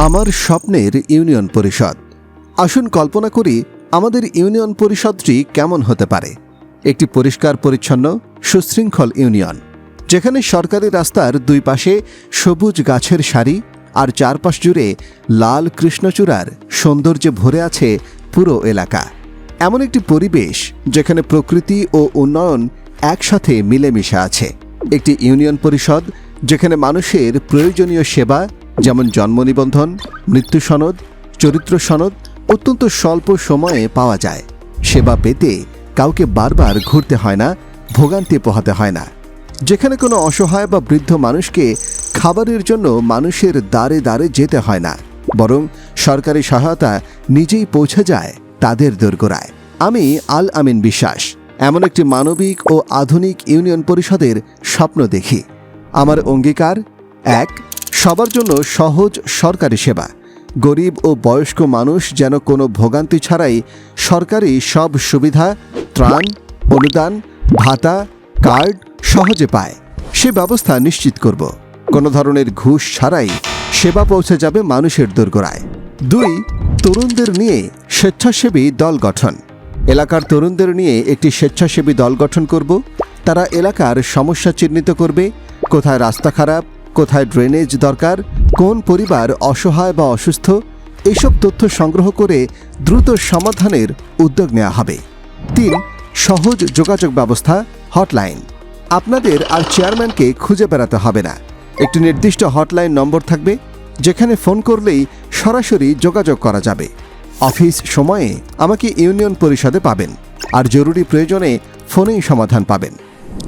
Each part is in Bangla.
আমার স্বপ্নের ইউনিয়ন পরিষদ। আসুন কল্পনা করি আমাদের ইউনিয়ন পরিষদটি কেমন হতে পারে। একটি পরিষ্কার পরিচ্ছন্ন সুশৃঙ্খল ইউনিয়ন, যেখানে সরকারি রাস্তার দুই পাশে সবুজ গাছের সারি আর চারপাশ জুড়ে লাল কৃষ্ণচূড়ার সৌন্দর্যে ভরে আছে পুরো এলাকা। এমন একটি পরিবেশ যেখানে প্রকৃতি ও উন্নয়ন একসাথে মিলেমিশে আছে। একটি ইউনিয়ন পরিষদ যেখানে মানুষের প্রয়োজনীয় সেবা যেমন জন্ম নিবন্ধন, মৃত্যু সনদ, চরিত্র সনদ অত্যন্ত স্বল্প সময়ে পাওয়া যায়। সেবা পেতে কাউকে বারবার ঘুরতে হয় না, ভোগান্তি পোহাতে হয় না। যেখানে কোনো অসহায় বা বৃদ্ধ মানুষকে খাবারের জন্য মানুষের দ্বারে দ্বারে যেতে হয় না, বরং সরকারি সহায়তা নিজেই পৌঁছে যায় তাদের দোরগোড়ায়। আমি আল আমিন বিশ্বাস এমন একটি মানবিক ও আধুনিক ইউনিয়ন পরিষদের স্বপ্ন দেখি। আমার অঙ্গীকার: ১. সবার জন্য সহজ সরকারি সেবা। গরিব ও বয়স্ক মানুষ যেন কোনো ভোগান্তি ছাড়াই সরকারি সব সুবিধা, ত্রাণ, অনুদান, ভাতা, কার্ড সহজে পায়, সে ব্যবস্থা নিশ্চিত করব। কোনো ধরনের ঘুষ ছাড়াই সেবা পৌঁছে যাবে মানুষের দোরগোড়ায়। ২. তরুণদের নিয়ে স্বেচ্ছাসেবী দল গঠন। এলাকার তরুণদের নিয়ে একটি স্বেচ্ছাসেবী দল গঠন করব। তারা এলাকার সমস্যা চিহ্নিত করবে, কোথায় রাস্তা খারাপ, কোথায় ড্রেনেজ দরকার, কোন পরিবার অসহায় বা অসুস্থ, এইসব তথ্য সংগ্রহ করে দ্রুত সমাধানের উদ্যোগ নেওয়া হবে। ৩. সহজ যোগাযোগ ব্যবস্থা, হটলাইন। আপনাদের আর চেয়ারম্যানকে খুঁজে বেড়াতে হবে না। একটি নির্দিষ্ট হটলাইন নম্বর থাকবে, যেখানে ফোন করলেই সরাসরি যোগাযোগ করা যাবে। অফিস সময়ে আমাকে ইউনিয়ন পরিষদে পাবেন, আর জরুরি প্রয়োজনে ফোনেই সমাধান পাবেন।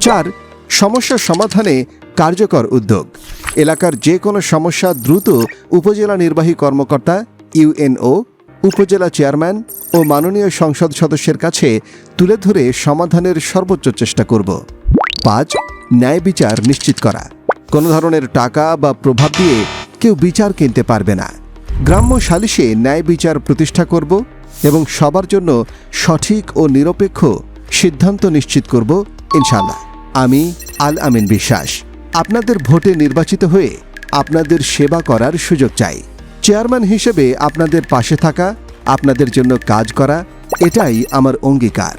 ৪. সমস্যা সমাধানে কার্যকর উদ্যোগ। এলাকার যে কোনো সমস্যা দ্রুত উপজেলা নির্বাহী কর্মকর্তা, ইউএনও, উপজেলা চেয়ারম্যান ও মাননীয় সংসদ সদস্যের কাছে তুলে ধরে সমাধানের সর্বোচ্চ চেষ্টা করব। ৫. ন্যায় বিচার নিশ্চিত করা। কোনো ধরনের টাকা বা প্রভাব দিয়ে কেউ বিচার কিনতে পারবে না। গ্রাম্য সালিশে ন্যায় বিচার প্রতিষ্ঠা করব এবং সবার জন্য সঠিক ও নিরপেক্ষ সিদ্ধান্ত নিশ্চিত করব, ইনশাআল্লাহ। আমি আল আমিন বিশ্বাস আপনাদের ভোটে নির্বাচিত হয়ে আপনাদের সেবা করার সুযোগ চাই। চেয়ারম্যান হিসেবে আপনাদের পাশে থাকা, আপনাদের জন্য কাজ করা, এটাই আমার অঙ্গীকার।